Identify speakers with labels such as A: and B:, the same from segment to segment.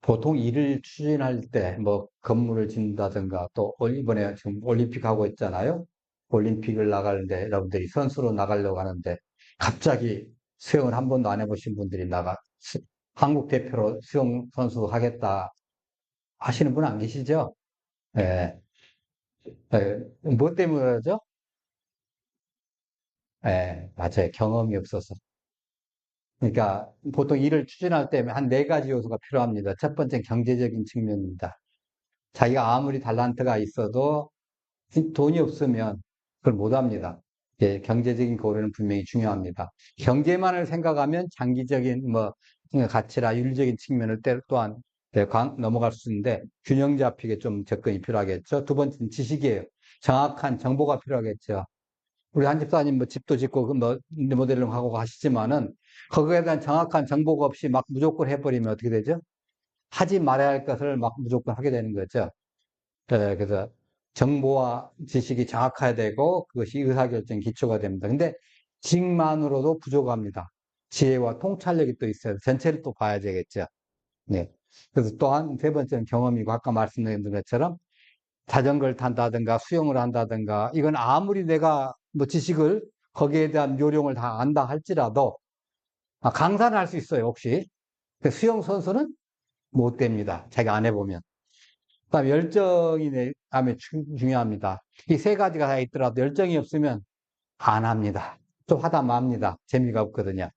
A: 보통 일을 추진할 때, 뭐, 건물을 짓는다든가, 또, 이번에 지금 올림픽 하고 있잖아요. 올림픽을 나가는데, 여러분들이 선수로 나가려고 하는데, 갑자기 수영을 한 번도 안 해보신 분들이 한국 대표로 수영 선수 하겠다 하시는 분 안 계시죠? 예, 뭐 때문에 그러죠? 예, 맞아요. 경험이 없어서. 그러니까 보통 일을 추진할 때 한 네 가지 요소가 필요합니다. 첫 번째는 경제적인 측면입니다. 자기가 아무리 달란트가 있어도 돈이 없으면 그걸 못 합니다. 예, 경제적인 고려는 분명히 중요합니다. 경제만을 생각하면 장기적인 뭐 가치나 윤리적인 측면을 또한 넘어갈 수 있는데 균형 잡히게 좀 접근이 필요하겠죠. 두 번째는 지식이에요. 정확한 정보가 필요하겠죠. 우리 한 집사님 뭐 집도 짓고 뭐 모델링 하고 하시지만은 거기에 대한 정확한 정보가 없이 막 무조건 해버리면 어떻게 되죠? 하지 말아야 할 것을 막 무조건 하게 되는 거죠. 그래서 정보와 지식이 정확해야 되고 그것이 의사결정 기초가 됩니다. 근데 지식만으로도 부족합니다. 지혜와 통찰력이 또 있어요. 전체를 또 봐야 되겠죠. 네. 그래서 또한 세 번째는 경험이고 아까 말씀드린 것처럼 자전거를 탄다든가 수영을 한다든가 이건 아무리 내가 뭐 지식을 거기에 대한 요령을 다 안다 할지라도 강사는 할 수 있어요, 혹시. 수영 선수는 못 됩니다. 자기가 안 해보면. 그다음 열정이 다음에 중요합니다. 이 세 가지가 다 있더라도 열정이 없으면 안 합니다. 좀 하다 맙니다. 재미가 없거든요.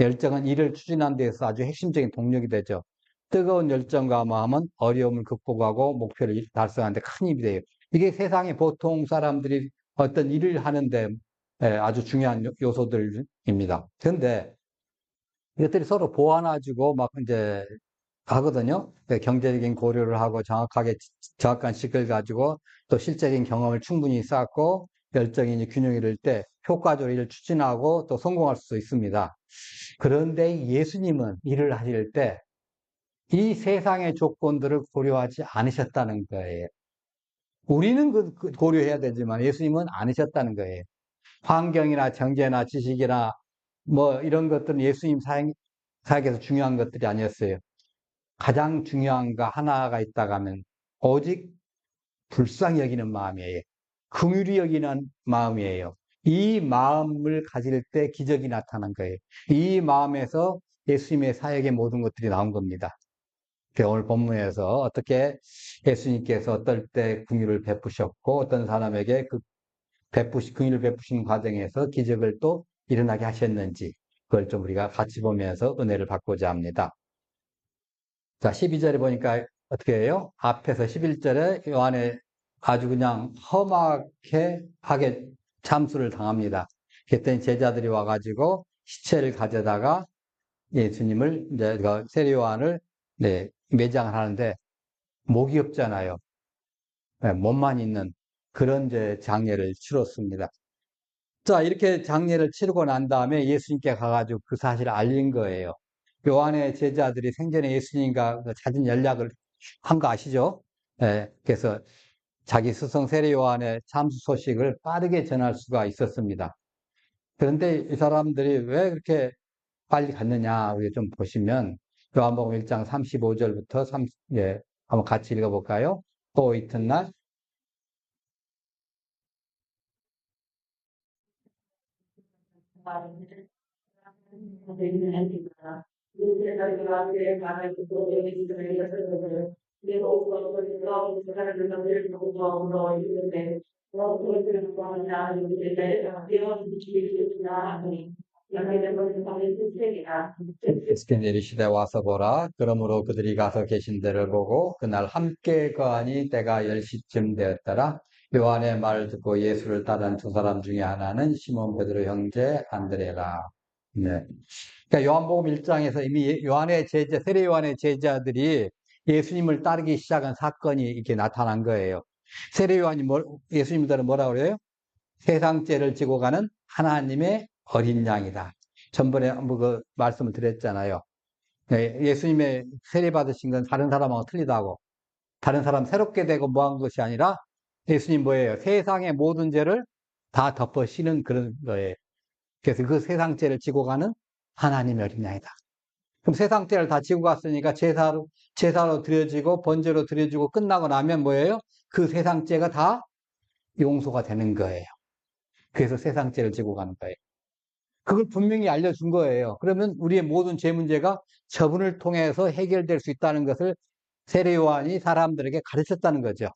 A: 열정은 일을 추진하는 데서 아주 핵심적인 동력이 되죠. 뜨거운 열정과 마음은 어려움을 극복하고 목표를 달성하는 데 큰 힘이 돼요. 이게 세상에 보통 사람들이 어떤 일을 하는데 아주 중요한 요소들입니다. 그런데 이것들이 서로 보완해주고 막 이제 하거든요. 경제적인 고려를 하고 정확하게 정확한 식을 가지고 또 실제적인 경험을 충분히 쌓고 열정이 균형을 이룰 때 효과적으로 일을 추진하고 또 성공할 수 있습니다. 그런데 예수님은 일을 하실 때 이 세상의 조건들을 고려하지 않으셨다는 거예요. 우리는 고려해야 되지만 예수님은 않으셨다는 거예요. 환경이나 경제나 지식이나 뭐 이런 것들은 예수님 사역에서 중요한 것들이 아니었어요. 가장 중요한 거 하나가 있다고 하면 오직 불쌍히 여기는 마음이에요. 긍휼히 여기는 마음이에요. 이 마음을 가질 때 기적이 나타난 거예요. 이 마음에서 예수님의 사역의 모든 것들이 나온 겁니다. 오늘 본문에서 어떻게 예수님께서 어떨 때 긍휼을 베푸셨고 어떤 사람에게 긍휼을 베푸시는 과정에서 기적을 또 일어나게 하셨는지 그걸 좀 우리가 같이 보면서 은혜를 받고자 합니다. 자, 12절에 보니까 어떻게 해요? 앞에서 11절에 요한에 아주 그냥 하게 참수를 당합니다. 그랬더니 제자들이 와가지고 시체를 가져다가 예수님을, 이제 세례 요한을, 네, 매장을 하는데 목이 없잖아요. 네, 몸만 있는 그런 이제 장례를 치렀습니다. 자, 이렇게 장례를 치르고 난 다음에 예수님께 가가지고 그 사실을 알린 거예요. 요한의 제자들이 생전에 예수님과 자진 연락을 한 거 아시죠? 예, 그래서 자기 스승 세례 요한의 참수 소식을 빠르게 전할 수가 있었습니다. 그런데 이 사람들이 왜 그렇게 빨리 갔느냐, 우리 좀 보시면 요한복음 1장 35절부터 예, 한번 같이 읽어볼까요? 또 이튿날 에스겔 내리시되 와서 보라. 그러므로 그들이 가서 계신 데를 보고 그날 함께 거하니 때가 10시쯤 되었더라. 요한의 말을 듣고 예수를 따른 두 사람 중에 하나는 시몬 베드로 형제 안드레라. 네. 그러니까 요한복음 1장에서 이미 세례 요한의 제자들이 예수님을 따르기 시작한 사건이 이렇게 나타난 거예요. 세례 요한이 예수님들은 뭐라고 그래요? 세상 죄를 지고 가는 하나님의 어린 양이다. 전번에 한번 그 말씀을 드렸잖아요. 네, 예수님의 세례 받으신 건 다른 사람하고 틀리다고. 다른 사람 새롭게 되고 뭐 한 것이 아니라 예수님 뭐예요? 세상의 모든 죄를 다 덮으시는 그런 거예요. 그래서 그 세상 죄를 지고 가는 하나님의 어린 양이다. 그럼 세상죄를 다 지고 갔으니까 제사로 드려지고 번제로 드려지고 끝나고 나면 뭐예요? 그 세상죄가 다 용서가 되는 거예요. 그래서 세상죄를 지고 가는 거예요. 그걸 분명히 알려준 거예요. 그러면 우리의 모든 죄 문제가 저분을 통해서 해결될 수 있다는 것을 세례 요한이 사람들에게 가르쳤다는 거죠.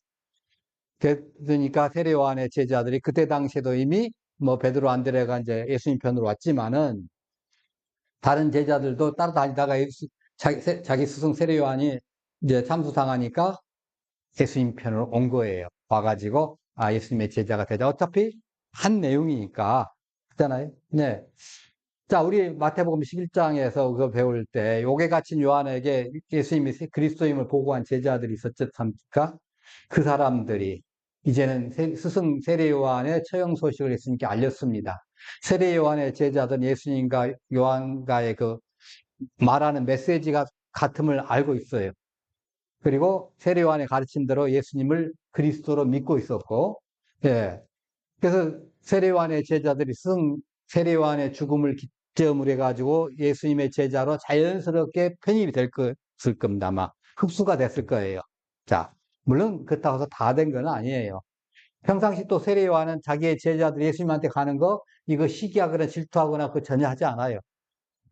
A: 그러니까 세례 요한의 제자들이 그때 당시에도 이미 뭐 베드로 안드레가 이제 예수님 편으로 왔지만은 다른 제자들도 따라다니다가 자기 스승 세례 요한이 이제 참수당하니까 예수님 편으로 온 거예요. 와가지고 아 예수님의 제자가 되자. 어차피 한 내용이니까 그잖아요. 네. 자, 우리 마태복음 11장에서 그거 배울 때 요게 갇힌 요한에게 예수님이 그리스도임을 보고한 제자들이 있었지 않습니까? 그 사람들이 이제는 스승 세례 요한의 처형 소식을 예수님께 알렸습니다. 세례 요한의 제자들은 예수님과 요한과의 그 말하는 메시지가 같음을 알고 있어요. 그리고 세례 요한의 가르침대로 예수님을 그리스도로 믿고 있었고, 예. 그래서 세례 요한의 제자들이 세례 요한의 죽음을 기점으로 해가지고 예수님의 제자로 자연스럽게 편입이 됐을 겁니다. 아마 흡수가 됐을 거예요. 자, 물론 그렇다고 해서 다 된 건 아니에요. 평상시 또 세례 요한은 자기의 제자들 예수님한테 가는 거 이거 시기하거나 질투하거나 그 전혀 하지 않아요.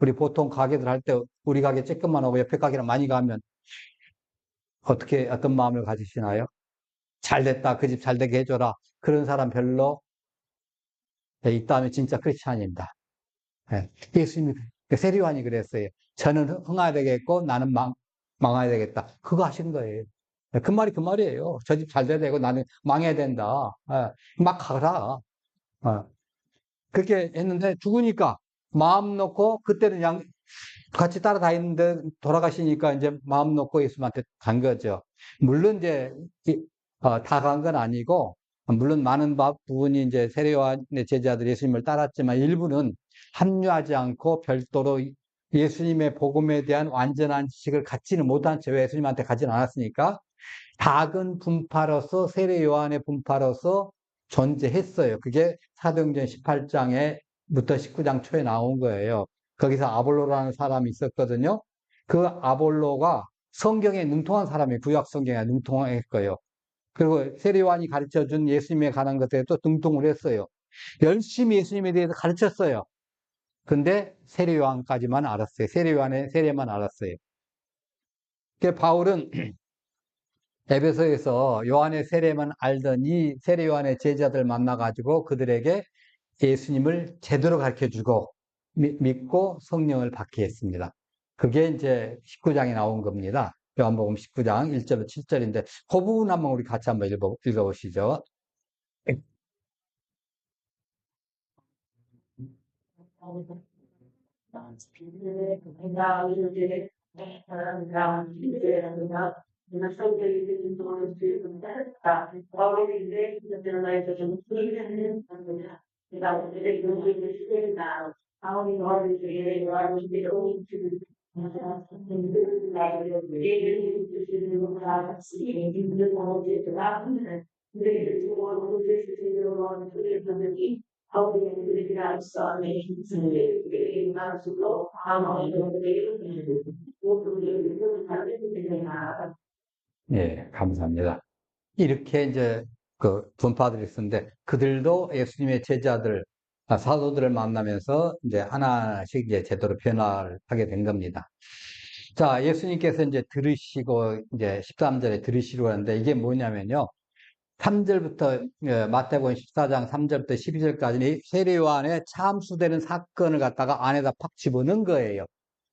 A: 우리 보통 가게들 할 때 우리 가게 조금만 오고 옆에 가게랑 많이 가면 어떤 마음을 가지시나요? 잘 됐다. 그 집 잘 되게 해줘라. 그런 사람 별로 있다면 진짜 크리스찬입니다. 예. 예수님이, 세례 요한이 그랬어요. 저는 흥해야 되겠고 나는 망해야 되겠다. 그거 하신 거예요. 그 말이 그 말이에요. 저 집 잘 돼야 되고 나는 망해야 된다. 막 가라. 그렇게 했는데 죽으니까 마음 놓고 그때는 같이 따라다니는데 돌아가시니까 이제 마음 놓고 예수님한테 간 거죠. 물론 이제 다 간 건 아니고 물론 많은 부분이 이제 세례 요한의 제자들이 예수님을 따랐지만 일부는 합류하지 않고 별도로 예수님의 복음에 대한 완전한 지식을 갖지는 못한 채 예수님한테 가진 않았으니까 작은 분파로서 세례 요한의 분파로서 존재했어요. 그게 사도행전 18장에부터 19장 초에 나온 거예요. 거기서 아볼로라는 사람이 있었거든요. 그 아볼로가 성경에 능통한 사람이 구약 성경에 능통했고요. 그리고 세례 요한이 가르쳐준 예수님에 관한 것에 또 능통을 했어요. 열심히 예수님에 대해서 가르쳤어요. 근데 세례 요한까지만 알았어요. 세례 요한의 세례만 알았어요. 그 바울은 에베소에서 요한의 세례만 알던 이 세례 요한의 제자들 만나가지고 그들에게 예수님을 제대로 가르쳐주고 믿고 성령을 받게 했습니다. 그게 이제 19장에 나온 겁니다. 요한복음 19장 1절로 7절인데 그 부분 한번 우리 같이 한번 읽어보시죠. 예, 감사합니다. 이렇게 이제 그 분파들이 있었는데 그들도 예수님의 제자들, 사도들을 만나면서 이제 하나씩 이제 제대로 변화를 하게 된 겁니다. 자, 예수님께서 이제 들으시고 이제 13절에 들으시려고 하는데 이게 뭐냐면요. 3절부터 마태복음 14장 3절부터 12절까지는 세례 요한의 참수되는 사건을 갖다가 안에다 팍 집어넣은 거예요.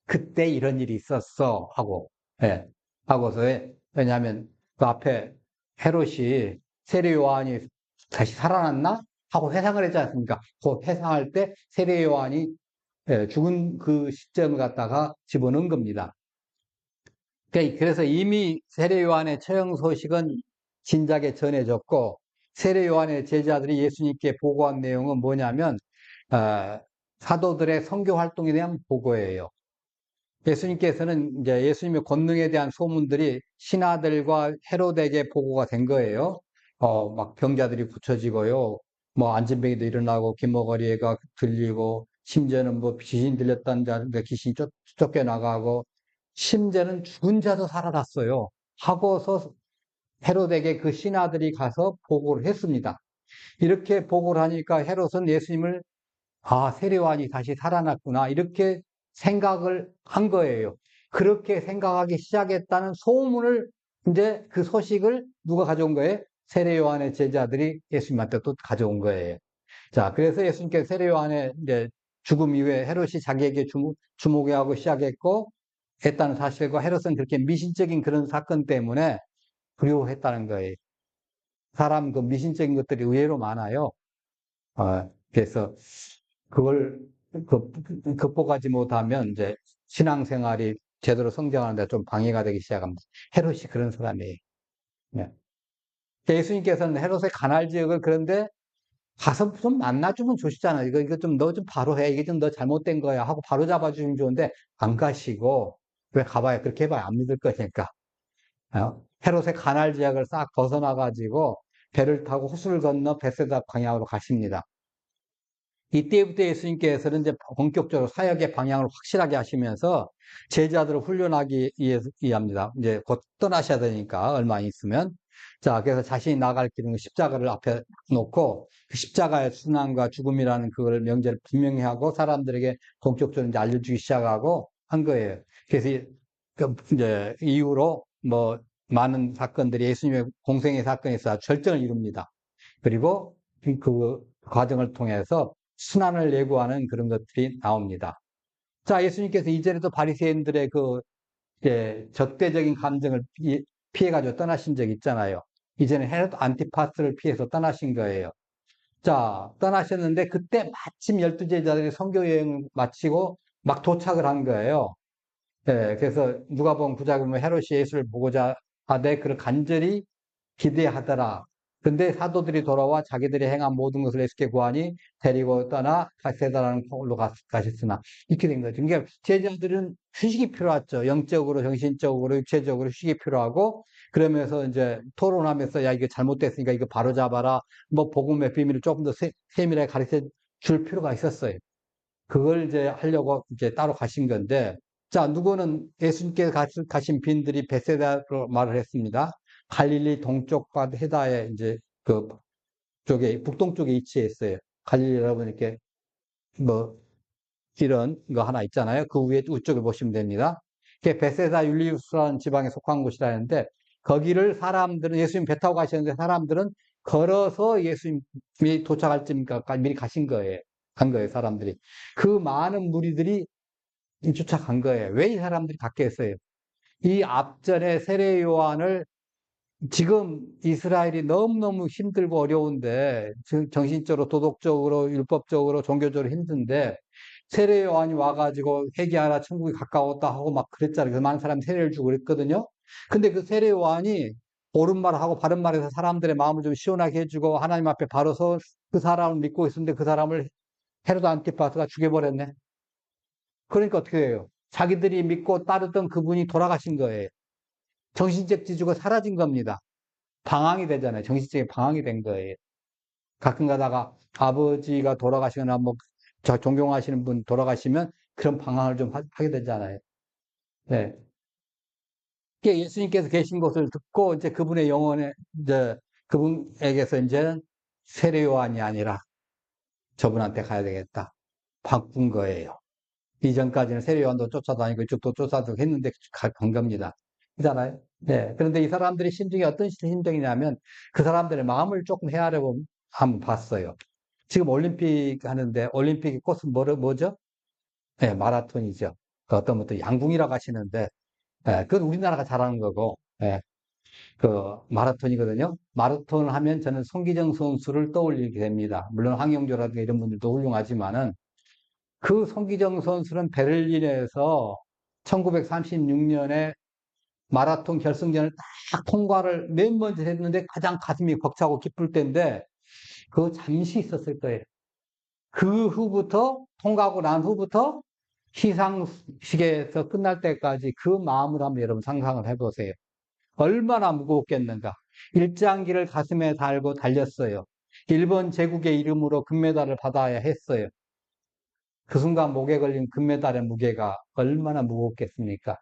A: 그때 이런 일이 있었어 하고 예, 하고서 왜냐하면 그 앞에 헤롯이 세례 요한이 다시 살아났나 하고 회상을 했지 않습니까? 그 회상할 때 세례 요한이 죽은 그 시점을 갖다가 집어넣은 겁니다. 그래서 이미 세례 요한의 처형 소식은 진작에 전해졌고 세례 요한의 제자들이 예수님께 보고한 내용은 뭐냐면 사도들의 선교 활동에 대한 보고예요. 예수님께서는 이제 예수님의 권능에 대한 소문들이 신하들과 헤롯에게 보고가 된 거예요. 막 병자들이 고쳐지고요. 뭐 안진뱅이도 일어나고 긴머거리가 들리고 심지어는 뭐 귀신 들렸다는 자인데 귀신이 쫓겨나가고, 심지어는 죽은 자도 살아났어요. 하고서 헤롯에게 그 신하들이 가서 보고를 했습니다. 이렇게 보고를 하니까 헤롯은 예수님을 세례요한이 다시 살아났구나 이렇게 생각을 한 거예요. 그렇게 생각하기 시작했다는 소문을 이제 그 소식을 누가 가져온 거예요? 세례요한의 제자들이 예수님한테 또 가져온 거예요. 자, 그래서 예수님께서 세례요한의 이제 죽음 이후에 헤롯이 자기에게 주목해 하고 시작했고 했다는 사실과 헤롯은 그렇게 미신적인 그런 사건 때문에 두려워했다는 거예요. 사람 그 미신적인 것들이 의외로 많아요. 그래서 그걸 극복하지 못하면 이제 신앙생활이 제대로 성장하는데 좀 방해가 되기 시작합니다. 헤롯이 그런 사람이에요. 네. 예수님께서는 헤롯의 가날 지역을 그런데 가서 좀 만나주면 좋시잖아요. 이거 좀 너 좀 바로 해. 이게 좀 너 잘못된 거야. 하고 바로 잡아주면 좋은데 안 가시고 왜 가봐야 그렇게 해봐야 안 믿을 거니까. 헤롯의 가날 지역을 싹 벗어나가지고 배를 타고 호수를 건너 베세다 방향으로 가십니다. 이때부터 예수님께서는 이제 본격적으로 사역의 방향을 확실하게 하시면서 제자들을 훈련하기 위합니다. 이제 곧 떠나셔야 되니까 얼마 있으면. 자, 그래서 자신이 나갈 길은 십자가를 앞에 놓고 그 십자가의 순환과 죽음이라는 그걸 명제를 분명히 하고 사람들에게 본격적으로 이제 알려주기 시작하고 한 거예요. 그래서 이제 이후로 뭐 많은 사건들이 예수님의 공생의 사건에 있어 절정을 이룹니다. 그리고 그 과정을 통해서 순환을 예고하는 그런 것들이 나옵니다. 자, 예수님께서 이전에도 바리새인들의 그 적대적인 감정을 피해가지고 떠나신 적 있잖아요. 이제는 헤롯 안티파스를 피해서 떠나신 거예요. 자, 떠나셨는데 그때 마침 12제자들이 선교 여행을 마치고 막 도착을 한 거예요. 그래서 누가복음 9장 보면 헤롯이 예수를 보고자 하되 그를 간절히 기대하더라. 근데 사도들이 돌아와 자기들이 행한 모든 것을 예수께 구하니 데리고 떠나 가세다라는 곳으로 가셨으나 이렇게 된 거죠. 그러니까 제자들은 휴식이 필요하죠. 영적으로, 정신적으로, 육체적으로 휴식이 필요하고 그러면서 이제 토론하면서 야 이거 잘못됐으니까 이거 바로 잡아라. 뭐 복음의 비밀을 조금 더 세밀하게 가르쳐 줄 필요가 있었어요. 그걸 이제 하려고 이제 따로 가신 건데 자 누구는 예수님께서 가신 빈들이 베세다로 말을 했습니다. 갈릴리 동쪽 밭 해다에 이제 그 쪽에 북동쪽에 위치했어요. 갈릴리 여러분 이렇게 뭐 이런 거 하나 있잖아요. 그 위에 우쪽을 보시면 됩니다. 그게 베세다 율리우스라는 지방에 속한 곳이라는데 거기를 사람들은 예수님 배 타고 가셨는데 사람들은 걸어서 예수님이 도착할 때까지 미리 가신 거예요. 간 거예요, 사람들이. 그 많은 무리들이 쫓아간 거예요. 왜 이 사람들이 갔게 했어요? 이 앞전에 세례 요한을 지금 이스라엘이 너무너무 힘들고 어려운데, 정신적으로, 도덕적으로, 율법적으로, 종교적으로 힘든데, 세례 요한이 와가지고 회개하라, 천국이 가까웠다 하고 막 그랬잖아요. 그래서 많은 사람이 세례를 주고 그랬거든요. 근데 그 세례 요한이 옳은 말하고 바른 말해서 사람들의 마음을 좀 시원하게 해주고 하나님 앞에 바로 서 그 사람을 믿고 있었는데 그 사람을 헤로드 안티파스가 죽여버렸네. 그러니까 어떻게 해요? 자기들이 믿고 따르던 그분이 돌아가신 거예요. 정신적 지주가 사라진 겁니다. 방황이 되잖아요. 정신적인 방황이 된 거예요. 가끔 가다가 아버지가 돌아가시거나 뭐 존경하시는 분 돌아가시면 그런 방황을 좀 하게 되잖아요. 네. 예수님께서 계신 것을 듣고 이제 그분의 영혼에 이제 그분에게서 이제는 세례 요한이 아니라 저분한테 가야 되겠다. 바꾼 거예요. 이전까지는 세례 요한도 쫓아다니고 이쪽도 쫓아다니고 했는데 간 겁니다. 그잖아요. 네. 그런데 이 사람들의 심정이 어떤 심정이냐면 그 사람들의 마음을 조금 헤아려고 한번 봤어요. 지금 올림픽 하는데 올림픽의 꽃은 뭐죠? 네, 마라톤이죠. 그 어떤 분도 양궁이라고 하시는데, 네, 그건 우리나라가 잘하는 거고, 네, 그 마라톤이거든요. 마라톤을 하면 저는 송기정 선수를 떠올리게 됩니다. 물론 황영조라든가 이런 분들도 훌륭하지만은 그 송기정 선수는 베를린에서 1936년에 마라톤 결승전을 딱 통과를 맨 먼저 했는데 가장 가슴이 벅차고 기쁠 때인데 그거 잠시 있었을 거예요. 그 후부터 통과하고 난 후부터 시상식에서 끝날 때까지 그 마음을 한번 여러분 상상을 해보세요. 얼마나 무거웠겠는가. 일장기를 가슴에 달고 달렸어요. 일본 제국의 이름으로 금메달을 받아야 했어요. 그 순간 목에 걸린 금메달의 무게가 얼마나 무겁겠습니까?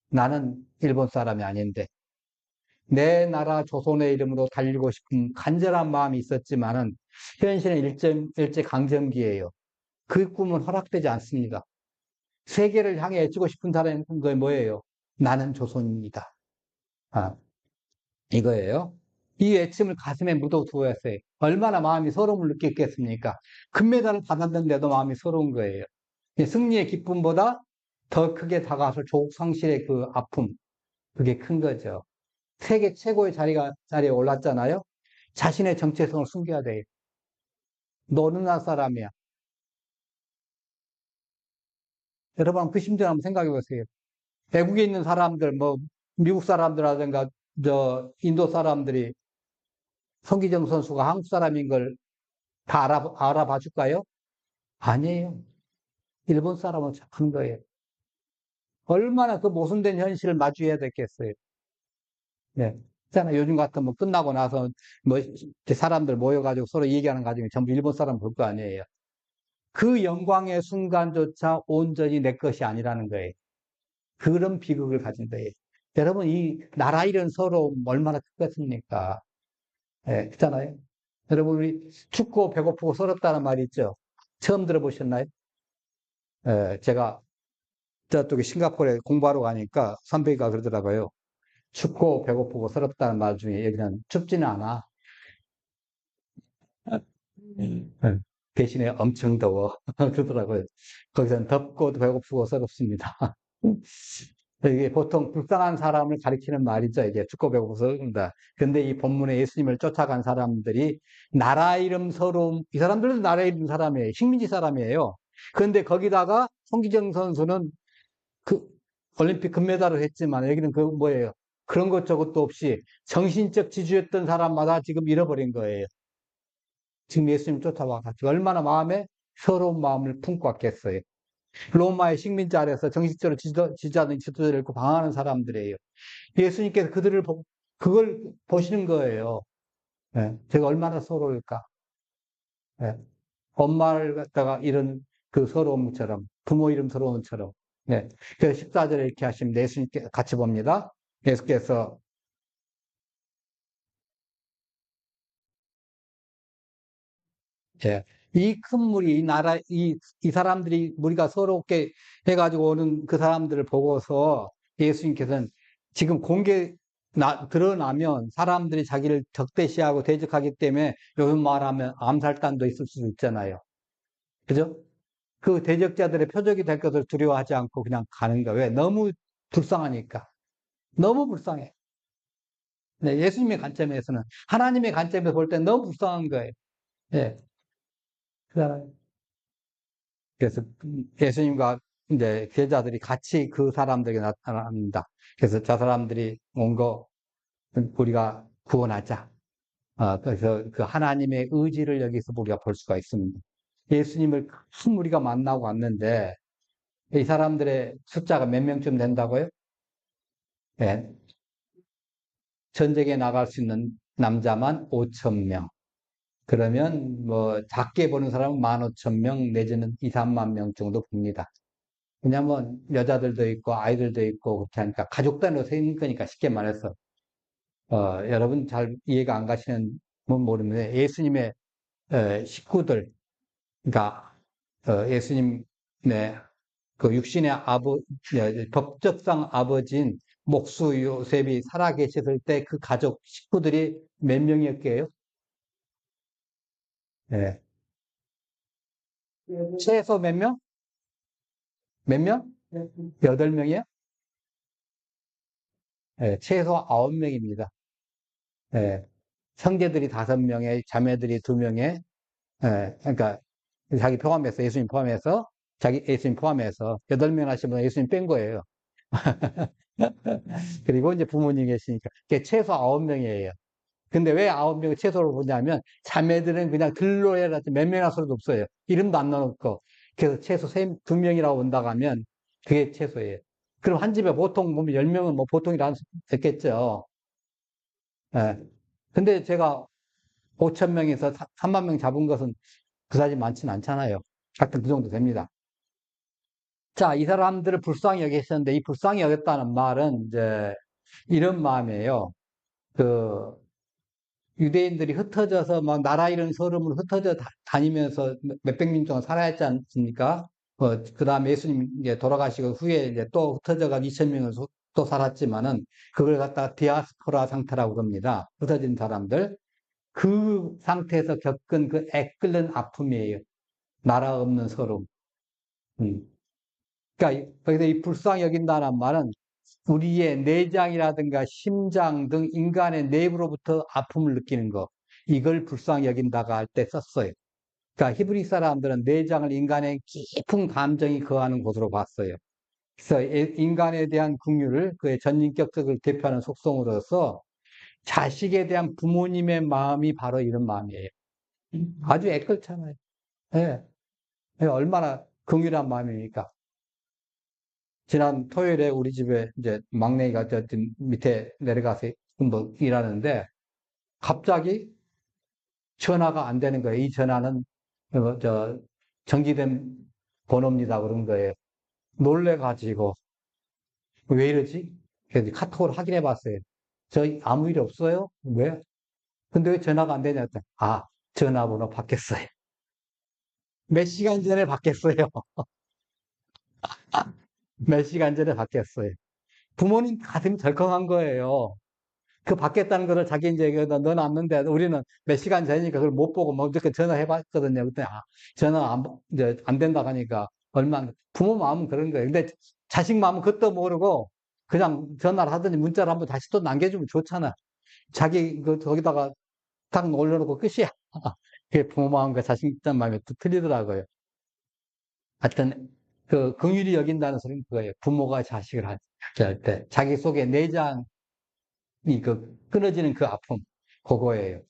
A: 나는 일본 사람이 아닌데, 내 나라 조선의 이름으로 달리고 싶은 간절한 마음이 있었지만은, 현실은 일제 강점기예요. 그 꿈은 허락되지 않습니다. 세계를 향해 애쓰고 싶은 사람인 거 뭐예요? 나는 조선입니다. 아, 이거예요. 이 애침을 가슴에 묻어두어야 했어요. 얼마나 마음이 서러움을 느꼈겠습니까? 금메달을 받았는데도 마음이 서러운 거예요. 승리의 기쁨보다 더 크게 다가와서 조국 상실의 그 아픔, 그게 큰 거죠. 세계 최고의 자리에 올랐잖아요. 자신의 정체성을 숨겨야 돼요. 너 어느 나라 사람이야? 여러분 그 심정 한번 생각해 보세요. 외국에 있는 사람들, 뭐 미국 사람들이라든가 저 인도 사람들이 성기정 선수가 한국 사람인 걸 다 알아봐 줄까요? 아니에요. 일본 사람은 착한 거예요. 얼마나 그 모순된 현실을 마주해야 됐겠어요. 네. 있잖아. 요즘 같으면 뭐 끝나고 나서 뭐 사람들 모여가지고 서로 얘기하는 과정에 전부 일본 사람 볼 거 아니에요. 그 영광의 순간조차 온전히 내 것이 아니라는 거예요. 그런 비극을 가진 거예요. 여러분, 이 나라 잃은 서러움 얼마나 크겠습니까? 예, 있잖아요. 여러분, 우리 춥고 배고프고 서럽다는 말이 있죠. 처음 들어보셨나요? 예, 제가 저쪽에 싱가포르에 공부하러 가니까 선배가 그러더라고요. 춥고 배고프고 서럽다는 말 중에 여기는 춥지는 않아. 예, 대신에 엄청 더워. 그러더라고요. 거기서는 덥고 배고프고 서럽습니다. 이게 보통 불쌍한 사람을 가리키는 말이죠. 이게 춥고 배고프서 그런다. 근데 이 본문에 예수님을 쫓아간 사람들이 나라 이름 서러움, 이 사람들도 나라 이름 사람이에요. 식민지 사람이에요. 그런데 거기다가 송기정 선수는 그 올림픽 금메달을 했지만 여기는 그 뭐예요? 그런 것 저것도 없이 정신적 지주였던 사람마다 지금 잃어버린 거예요. 지금 예수님 쫓아와가지고 얼마나 마음에 서러운 마음을 품고 왔겠어요. 로마의 식민지 아래서 정신적으로 지지하는 지도자를 잃고 방황하는 사람들이에요. 예수님께서 그걸 보시는 거예요. 예, 제가 얼마나 서러울까. 예, 엄마를 갖다가 이런 그 서러움처럼, 부모 이름 서러움처럼. 예, 그래서 14절에 이렇게 하시면 예수님께 같이 봅니다. 예수께서 예, 이 큰 무리, 이 나라, 이 사람들이, 우리가 서럽게 해가지고 오는 그 사람들을 보고서 예수님께서는 지금 드러나면 사람들이 자기를 적대시하고 대적하기 때문에 요즘 말하면 암살단도 있을 수도 있잖아요. 그죠? 그 대적자들의 표적이 될 것을 두려워하지 않고 그냥 가는 거예요. 왜? 너무 불쌍하니까. 너무 불쌍해. 네, 예수님의 관점에서는, 하나님의 관점에서 볼 때 너무 불쌍한 거예요. 예. 그래서 예수님과 이제 제자들이 같이 그 사람들에게 나타납니다. 그래서 저 사람들이 온 거 우리가 구원하자. 그래서 그 하나님의 의지를 여기서 우리가 볼 수가 있습니다. 예수님을 큰 무리가 만나고 왔는데 이 사람들의 숫자가 몇 명쯤 된다고요? 네. 전쟁에 나갈 수 있는 남자만 5천 명. 그러면 뭐 작게 보는 사람은 15,000명 내지는 2, 3만 명 정도 봅니다. 왜냐면 여자들도 있고 아이들도 있고 그렇게 하니까 가족 단위로 세는 거니까 쉽게 말해서 여러분 잘 이해가 안 가시는 분 모르는데 예수님의 식구들 그러니까 예수님의 그 육신의 법적상 아버지인 목수 요셉이 살아 계셨을 때 그 가족 식구들이 몇 명이었게요? 예. 최소 몇 명? 몇 명? 8명이요? 예, 최소 9명입니다. 예, 형제들이 5명에 자매들이 2명에 그러니까 자기 포함해서 예수님 포함해서 자기 예수님 포함해서 8명 하시면 예수님 뺀 거예요. 그리고 이제 부모님 계시니까 그게 최소 9명이에요. 근데 왜 9명을 최소로 보냐면 자매들은 그냥 들로 해라지 몇 명이나 소리도 없어요. 이름도 안 넣어놓고 그래서 최소 2명이라고 본다고 하면 그게 최소예요. 그럼 한 집에 보통 보면 10명은 뭐 보통이라 됐겠죠. 예. 근데 제가 5천 명에서 3만 명 잡은 것은 그다지 많지는 않잖아요. 하여튼 그 정도 됩니다. 자, 이 사람들을 불쌍히 여기셨는데 이 불쌍히 여겼다는 말은 이제 이런 마음이에요. 그 유대인들이 흩어져서 막 나라 잃은 서름으로 흩어져 다니면서 몇백 년 동안 살아야 지 않습니까? 그 다음에 예수님 이제 돌아가시고 후에 이제 또 흩어져가 2,000명을 또 살았지만은 그걸 갖다가 디아스포라 상태라고 합니다. 흩어진 사람들. 그 상태에서 겪은 그 애끓는 아픔이에요. 나라 없는 서름. 음. 그러니까 거기서 이 불쌍히 여긴다는 말은 우리의 내장이라든가 심장 등 인간의 내부로부터 아픔을 느끼는 거. 이걸 불쌍히 여긴다가 할 때 썼어요. 그러니까 히브리 사람들은 내장을 인간의 깊은 감정이 거하는 곳으로 봤어요. 그래서 인간에 대한 긍휼을 그의 전인격적을 대표하는 속성으로서 자식에 대한 부모님의 마음이 바로 이런 마음이에요. 아주 애끓잖아요. 예. 얼마나 긍휼한 마음입니까? 지난 토요일에 우리 집에 이제 막내가 저 밑에 내려가서 뭐 일하는데 갑자기 전화가 안 되는 거예요. 이 전화는 저 정지된 번호입니다. 그런 거예요. 놀래가지고 왜 이러지? 그래서 카톡을 확인해 봤어요. 저희 아무 일 없어요? 왜? 근데 왜 전화가 안 되냐 했더니 전화번호 바뀌었어요. 몇 시간 전에 바뀌었어요. 몇 시간 전에 바뀌었어요. 부모님 가슴이 덜컹한 거예요. 그 바뀌었다는 거를 자기 이제 넣어놨는데 우리는 몇 시간 전이니까 그걸 못 보고 뭐 어저께 전화해봤거든요. 그때 전화 이제 안 된다고 하니까 부모 마음은 그런 거예요. 근데 자식 마음은 그것도 모르고 그냥 전화를 하더니 문자를 한번 다시 또 남겨주면 좋잖아. 자기 거기다가 딱 올려놓고 끝이야. 그게 부모 마음과 자식 마음이 또 틀리더라고요. 하여튼 그 긍휼히 여긴다는 소리는 그거예요. 부모가 자식을 할 때 자기 속에 내장이 끊어지는 그 아픔 그거예요.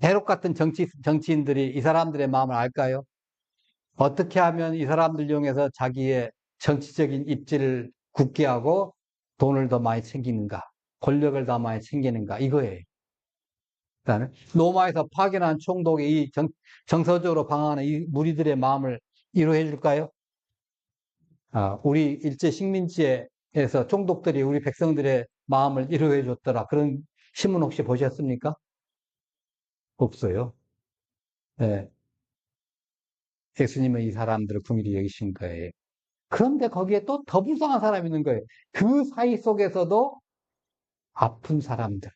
A: 대록 같은 정치인들이 이 사람들의 마음을 알까요? 어떻게 하면 이 사람들 이용해서 자기의 정치적인 입지를 굳게 하고 돈을 더 많이 챙기는가, 권력을 더 많이 챙기는가 이거예요. 그다음에 로마에서 파견한 총독이 이 정서적으로 방황하는 이 무리들의 마음을 이루해 줄까요? 우리 일제 식민지에서 총독들이 우리 백성들의 마음을 이루해 줬더라. 그런 신문 혹시 보셨습니까? 없어요. 네. 예수님은 이 사람들을 긍휼히 여기신 거예요. 그런데 거기에 또 더 불쌍한 사람이 있는 거예요. 그 사이 속에서도 아픈 사람들.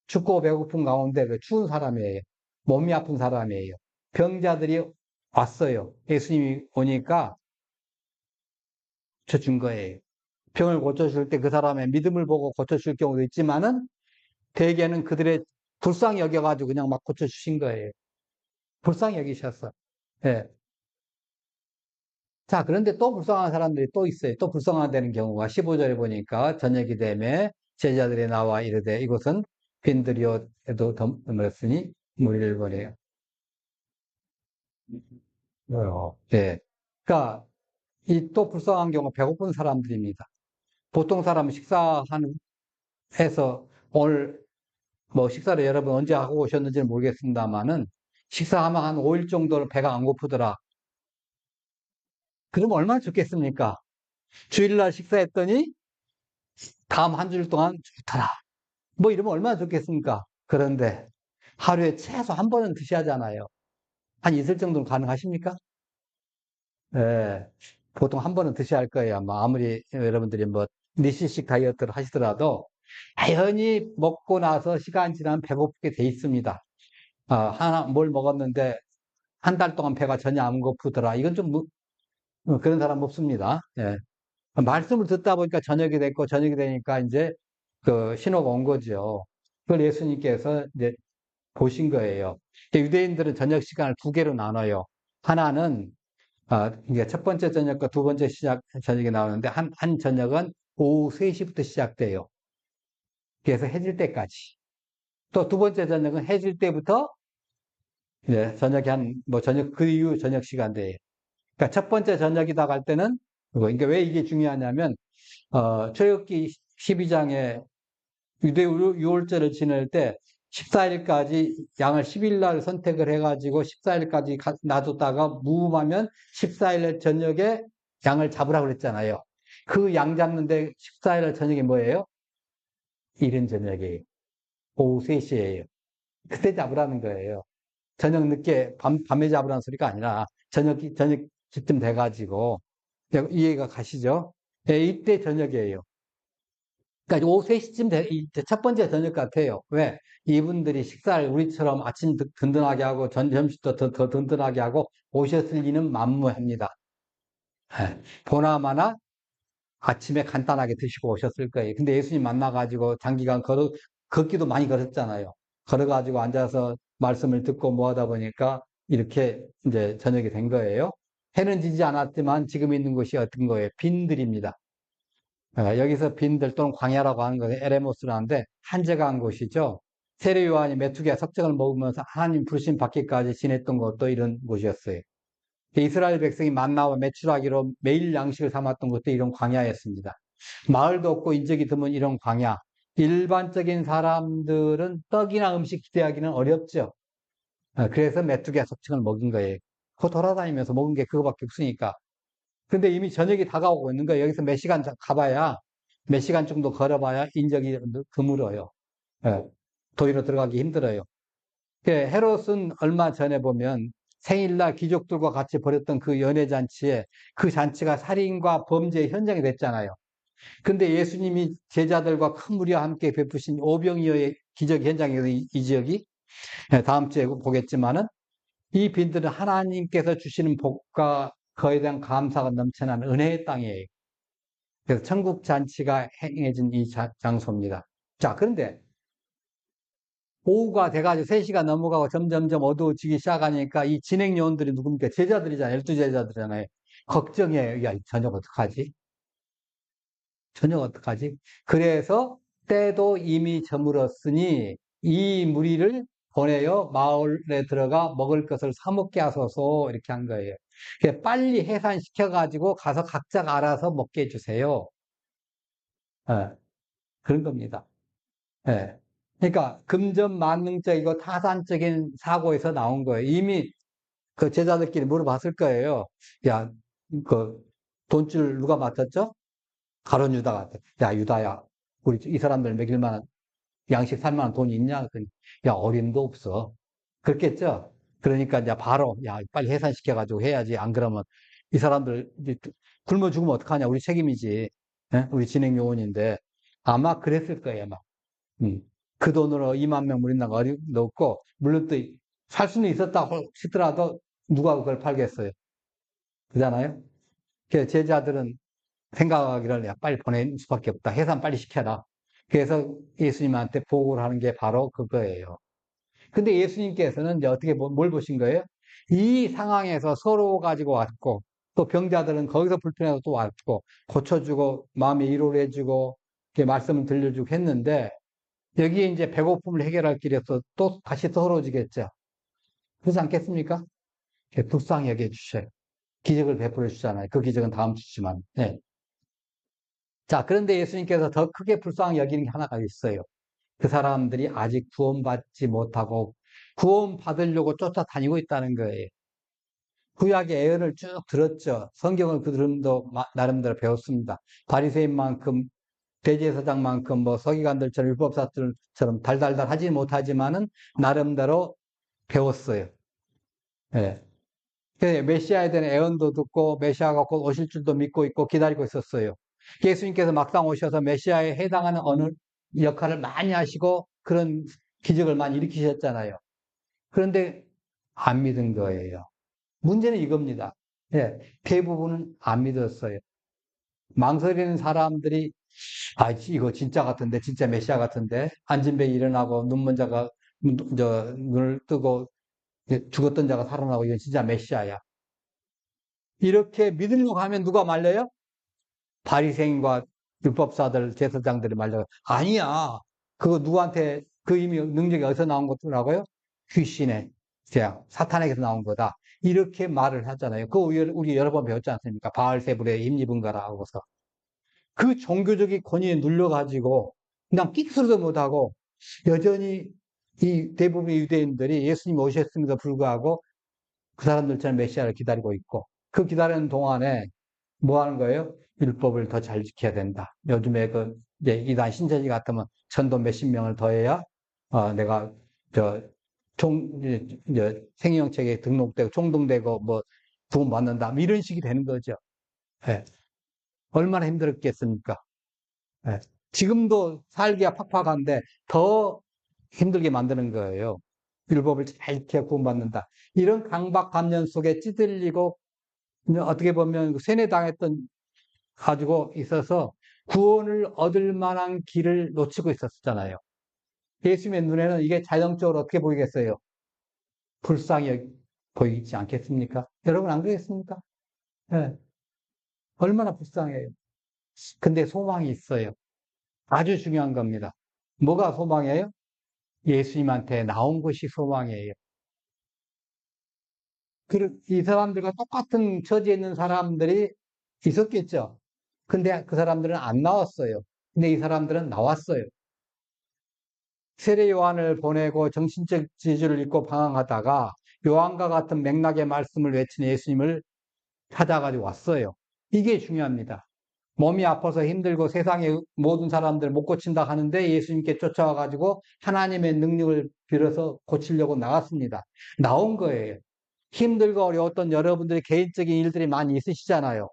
A: 춥고 배고픈 가운데 그 추운 사람이에요. 몸이 아픈 사람이에요. 병자들이 왔어요. 예수님이 오니까 고쳐준 거예요. 병을 고쳐줄 때 그 사람의 믿음을 보고 고쳐줄 경우도 있지만은 대개는 그들의 불쌍히 여겨가지고 그냥 막 고쳐주신 거예요. 불쌍히 여기셨어. 예. 자, 그런데 또 불쌍한 사람들이 또 있어요. 또 불쌍하다는 경우가 15절에 보니까 저녁이 되매 제자들이 나와 이르되 이곳은 빈들이어도 덤었으니 무리를 보내요. 예. 그러니까 이 또 불쌍한 경우 배고픈 사람들입니다. 보통 사람은 해서 오늘 뭐 식사를 여러분 언제 하고 오셨는지는 모르겠습니다만은 식사하면 한 5일 정도는 배가 안 고프더라. 그럼 얼마나 좋겠습니까? 주일날 식사했더니 다음 한 주일 동안 좋더라. 뭐 이러면 얼마나 좋겠습니까? 그런데 하루에 최소 한 번은 드셔야 하잖아요. 한 이틀 정도는 가능하십니까? 예. 보통 한 번은 드셔야 할 거예요. 아무리 여러분들이 뭐 4시씩 다이어트를 하시더라도 자연히 먹고 나서 시간 지나면 배고프게 돼 있습니다. 뭘 먹었는데 한 달 동안 배가 전혀 안 고프더라. 이건 좀 그런 사람 없습니다. 예. 말씀을 듣다 보니까 저녁이 됐고 저녁이 되니까 이제 그 신호가 온 거죠. 그걸 예수님께서 이제 보신 거예요. 유대인들은 저녁 시간을 두 개로 나눠요. 하나는 이게 첫 번째 저녁과 두 번째 저녁이 나오는데 한 저녁은 오후 3시부터 시작돼요. 그래서 해질 때까지. 또 두 번째 저녁은 해질 때부터 이제 저녁이 저녁 그 이후 저녁 시간대에. 그러니까 첫 번째 저녁이다 갈 때는 그러니까 왜 이게 중요하냐면 출애굽기 12장에 유대 유월절을 지낼 때 14일까지 양을 10일 날 선택을 해가지고 14일까지 놔뒀다가 무음하면 14일 저녁에 양을 잡으라고 그랬잖아요. 그 양 잡는데 14일 저녁에 뭐예요? 이른 저녁이에요. 오후 3시예요. 그때 잡으라는 거예요. 저녁 늦게 밤에 잡으라는 소리가 아니라 저녁쯤 돼가지고 이해가 가시죠? 네, 이때 저녁이에요. 그러니까 오후 3시쯤 이제 첫 번째 저녁 같아요. 왜? 이분들이 식사를 우리처럼 아침 든든하게 하고 점심도 더 든든하게 하고 오셨을 리는 만무합니다. 예, 보나마나 아침에 간단하게 드시고 오셨을 거예요. 근데 예수님 만나가지고 장기간 걷기도 많이 걸었잖아요. 걸어가지고 앉아서 말씀을 듣고 뭐 하다 보니까 이렇게 이제 저녁이 된 거예요. 해는 지지 않았지만 지금 있는 곳이 어떤 거예요? 빈들입니다. 여기서 빈들 또는 광야라고 하는 것은 에레모스라는데 한적한 곳이죠. 세례 요한이 메뚜기와 석정을 먹으면서 하나님 부르심 받기까지 지냈던 것도 이런 곳이었어요. 이스라엘 백성이 만나와 매출하기로 매일 양식을 삼았던 것도 이런 광야였습니다. 마을도 없고 인적이 드문 이런 광야. 일반적인 사람들은 떡이나 음식 기대하기는 어렵죠. 그래서 메뚜기와 석청을 먹인 거예요. 그 돌아다니면서 먹은 게 그거밖에 없으니까. 근데 이미 저녁이 다가오고 있는 거예요. 여기서 몇 시간 가봐야, 몇 시간 정도 걸어봐야 인적이 드물어요. 예, 도리로 들어가기 힘들어요. 헤롯은 얼마 전에 보면 생일날 귀족들과 같이 벌였던 그 연회잔치에 그 잔치가 살인과 범죄의 현장이 됐잖아요. 근데 예수님이 제자들과 큰 무리와 함께 베푸신 오병이어의 기적 현장이거든요, 이 지역이. 다음 주에 보겠지만은 이 빈들은 하나님께서 주시는 복과 그에 대한 감사가 넘쳐난 은혜의 땅이에요. 그래서 천국 잔치가 행해진 이 장소입니다. 자, 그런데 오후가 돼가지고 3시가 넘어가고 점점점 어두워지기 시작하니까 이 진행 요원들이 누굽니까? 제자들이잖아요. 12제자들이잖아요. 걱정이에요. 야, 저녁 어떡하지? 저녁 어떡하지? 그래서 때도 이미 저물었으니 이 무리를 보내어 마을에 들어가 먹을 것을 사 먹게 하소서 이렇게 한 거예요. 빨리 해산시켜가지고 가서 각자가 알아서 먹게 해주세요. 예, 그런 겁니다. 예. 그러니까 금전만능적이고 타산적인 사고에서 나온 거예요. 이미 그 제자들끼리 물어봤을 거예요. 야, 그 돈줄 누가 맡았죠? 가룟 유다가. 야, 유다야, 우리 이 사람들 먹일 만한 양식 살 만한 돈이 있냐? 그랬더니 야, 어림도 없어. 그렇겠죠? 그러니까 이제 바로 야, 빨리 해산시켜가지고 해야지. 안 그러면 이 사람들 이제 굶어 죽으면 어떡하냐? 우리 책임이지. 예? 우리 진행 요원인데 아마 그랬을 거예요, 아마. 음. 그 돈으로 2만 명 무린다고 어림도 없고, 물론 또 살 수는 있었다고 싶더라도 누가 그걸 팔겠어요. 그잖아요? 그래서 제자들은 생각하기를 야, 빨리 보낼 수밖에 없다. 해산 빨리 시켜라. 그래서 예수님한테 보고를 하는 게 바로 그거예요. 근데 예수님께서는 이제 어떻게 뭘 보신 거예요? 이 상황에서 서로 가지고 왔고, 또 병자들은 거기서 불편해서 또 왔고, 고쳐주고, 마음의 위로를 해주고, 이렇게 말씀을 들려주고 했는데, 여기에 이제 배고픔을 해결할 길에서 또 다시 서러워지겠죠. 그렇지 않겠습니까? 불쌍히 여겨 주셔요. 기적을 베풀어 주잖아요. 그 기적은 다음 주지만. 네. 자, 그런데 예수님께서 더 크게 불쌍히 여기는 게 하나가 있어요. 그 사람들이 아직 구원받지 못하고 구원받으려고 쫓아다니고 있다는 거예요. 구약의 예언을 쭉 들었죠. 성경을 그들도 나름대로 배웠습니다. 바리새인만큼 대제사장만큼 뭐 서기관들처럼 율법사들처럼 달달달 하지 못하지만은 나름대로 배웠어요. 예. 메시아에 대한 애언도 듣고 메시아가 곧 오실 줄도 믿고 있고 기다리고 있었어요. 예수님께서 막상 오셔서 메시아에 해당하는 어느 역할을 많이 하시고 그런 기적을 많이 일으키셨잖아요. 그런데 안 믿은 거예요. 문제는 이겁니다. 예, 대부분은 안 믿었어요. 망설이는 사람들이 이거 진짜 같은데, 진짜 메시아 같은데, 안진뱅이 일어나고, 눈먼 자가, 눈을 뜨고, 죽었던 자가 살아나고, 이건 진짜 메시아야. 이렇게 믿으려고 하면 누가 말려요? 바리새인과 율법사들, 제사장들이 말려요. 아니야. 그거 누구한테, 그 이미 능력이 어디서 나온 것더라고요? 귀신의, 사탄에게서 나온 거다. 이렇게 말을 하잖아요. 그거 우리 여러 번 배웠지 않습니까? 바알세불에 힘입은 거라 하고서. 그 종교적인 권위에 눌려가지고 그냥 끽소리도 못하고 여전히 이 대부분의 유대인들이 예수님이 오셨음에도 불구하고 그 사람들처럼 메시아를 기다리고 있고, 그 기다리는 동안에 뭐 하는 거예요? 율법을 더 잘 지켜야 된다. 요즘에 이제 이단 신천지 같으면 전도 몇십 명을 더해야, 내가, 저, 이제 생명책에 등록되고, 총동되고, 뭐, 구원받는다. 뭐 이런 식이 되는 거죠. 예. 얼마나 힘들었겠습니까? 예. 지금도 살기가 팍팍한데 더 힘들게 만드는 거예요. 율법을 잘 지켜 구원받는다. 이런 강박관념 속에 찌들리고, 어떻게 보면 세뇌당했던 가지고 있어서 구원을 얻을 만한 길을 놓치고 있었잖아요. 예수님의 눈에는 이게 자연적으로 어떻게 보이겠어요? 불쌍히 보이지 않겠습니까? 여러분 안 그러겠습니까? 예. 얼마나 불쌍해요. 근데 소망이 있어요. 아주 중요한 겁니다. 뭐가 소망이에요? 예수님한테 나온 것이 소망이에요. 이 사람들과 똑같은 처지에 있는 사람들이 있었겠죠. 근데 그 사람들은 안 나왔어요. 근데 이 사람들은 나왔어요. 세례 요한을 보내고 정신적 지주를 입고 방황하다가 요한과 같은 맥락의 말씀을 외친 예수님을 찾아가지고 왔어요. 이게 중요합니다. 몸이 아파서 힘들고 세상의 모든 사람들 못 고친다 하는데 예수님께 쫓아와가지고 하나님의 능력을 빌어서 고치려고 나왔습니다. 나온 거예요. 힘들고 어려웠던 여러분들의 개인적인 일들이 많이 있으시잖아요.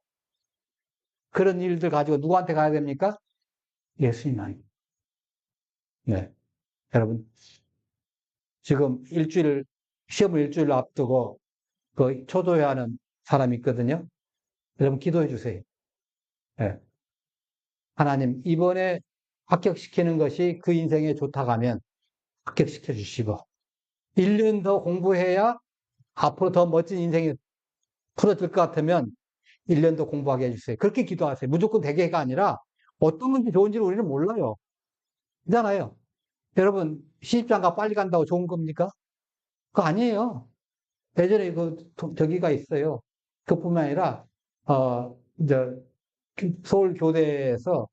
A: 그런 일들 가지고 누구한테 가야 됩니까? 예수님한테. 네. 여러분, 지금 시험을 일주일 앞두고 초조해 하는 사람이 있거든요. 여러분, 기도해 주세요. 네. 하나님, 이번에 합격시키는 것이 그 인생에 좋다고 하면 합격시켜 주시고, 1년 더 공부해야 앞으로 더 멋진 인생이 풀어질 것 같으면 1년 더 공부하게 해주세요. 그렇게 기도하세요. 무조건 되게가 아니라 어떤 건지 좋은지를 우리는 몰라요. 그잖아요. 여러분, 시집장가 빨리 간다고 좋은 겁니까? 그거 아니에요. 예전에 저기가 있어요. 그뿐만 아니라, 이제, 서울 교대에서,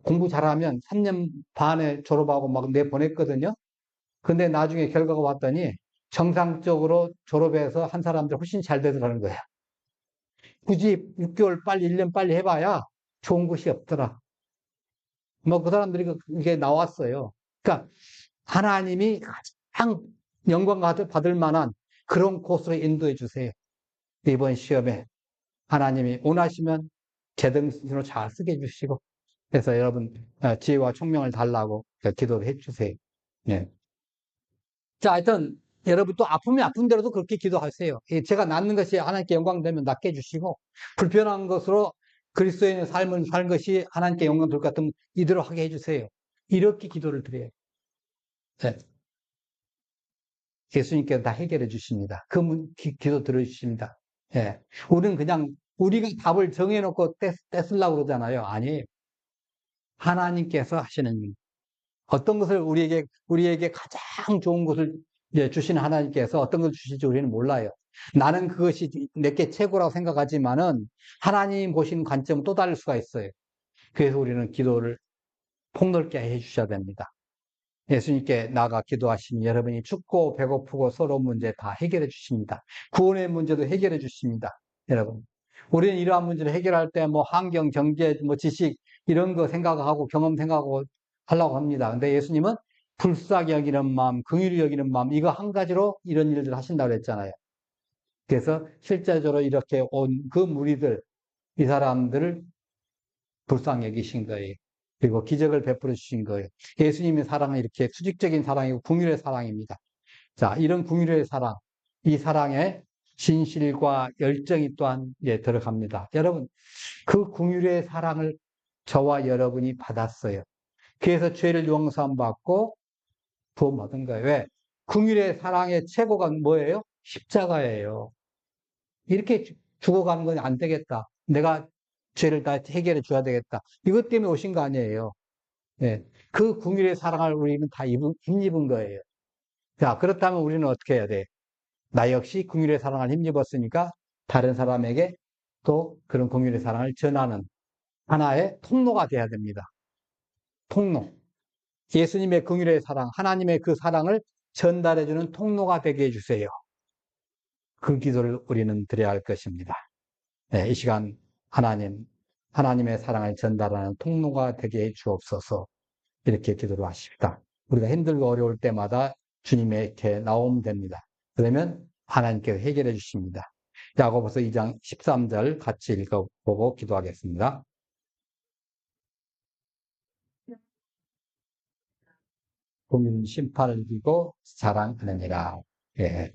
A: 공부 잘하면 3년 반에 졸업하고 막 내보냈거든요. 근데 나중에 결과가 왔더니 정상적으로 졸업해서 한 사람들 훨씬 잘 되더라는 거야. 굳이 6개월 빨리, 1년 빨리 해봐야 좋은 곳이 없더라. 뭐 그 사람들이 이게 나왔어요. 그러니까 하나님이 가장 영광 받을 만한 그런 곳으로 인도해 주세요. 이번 시험에 하나님이 원하시면 제등신으로 잘 쓰게 해주시고, 그래서 여러분 지혜와 총명을 달라고 기도해 주세요. 네. 자, 하여튼 여러분 또 아프면 아픈 대로도 그렇게 기도하세요. 제가 낫는 것이 하나님께 영광 되면 낫게 해주시고, 불편한 것으로 그리스도인의 삶을 사는 것이 하나님께 영광 될 것 같으면 이대로 하게 해주세요. 이렇게 기도를 드려요. 네. 예수님께서 다 해결해 주십니다. 기도 들어주십니다. 예. 우리는 그냥 우리가 답을 정해놓고 떼쓰려고 그러잖아요. 아니에요. 하나님께서 하시는 일. 어떤 것을 우리에게 가장 좋은 것을 주시는 하나님께서 어떤 것을 주실지 우리는 몰라요. 나는 그것이 내게 최고라고 생각하지만은 하나님 보시는 관점은 또 다를 수가 있어요. 그래서 우리는 기도를 폭넓게 해 주셔야 됩니다. 예수님께 나아가 기도하시면 여러분이 춥고 배고프고 서러운 문제 다 해결해 주십니다. 구원의 문제도 해결해 주십니다. 여러분. 우리는 이러한 문제를 해결할 때 뭐 환경, 경제, 뭐 지식 이런 거 생각하고 경험 생각하고 하려고 합니다. 근데 예수님은 불쌍히 여기는 마음, 긍휼히 여기는 마음 이거 한 가지로 이런 일들을 하신다고 했잖아요. 그래서 실제적으로 이렇게 온 그 무리들, 이 사람들을 불쌍히 여기신 거예요. 그리고 기적을 베풀어 주신 거예요. 예수님의 사랑은 이렇게 수직적인 사랑이고 긍휼의 사랑입니다. 자, 이런 긍휼의 사랑, 이 사랑에 진실과 열정이 또한 들어갑니다. 여러분, 그 긍휼의 사랑을 저와 여러분이 받았어요. 그래서 죄를 용서함 받고 구원받은 거예요. 왜? 긍휼의 사랑의 최고가 뭐예요? 십자가예요. 이렇게 죽어가는 건 안 되겠다. 내가 죄를 다 해결해 줘야 되겠다. 이것 때문에 오신 거 아니에요. 예. 그 긍휼의 사랑을 우리는 다 힘입은 거예요. 자, 그렇다면 우리는 어떻게 해야 돼? 나 역시 긍휼의 사랑을 힘입었으니까 다른 사람에게 또 그런 긍휼의 사랑을 전하는 하나의 통로가 돼야 됩니다. 통로. 예수님의 긍휼의 사랑, 하나님의 그 사랑을 전달해주는 통로가 되게 해주세요. 그 기도를 우리는 드려야 할 것입니다. 네, 이 시간 하나님의 사랑을 전달하는 통로가 되게 해 주옵소서. 이렇게 기도를 하십니다. 우리가 힘들고 어려울 때마다 주님에게 나오면 됩니다. 그러면 하나님께서 해결해 주십니다. 야고보서 2장 13절 같이 읽어보고 기도하겠습니다. 공의는 심판을 이기고 사랑하느니라. 예.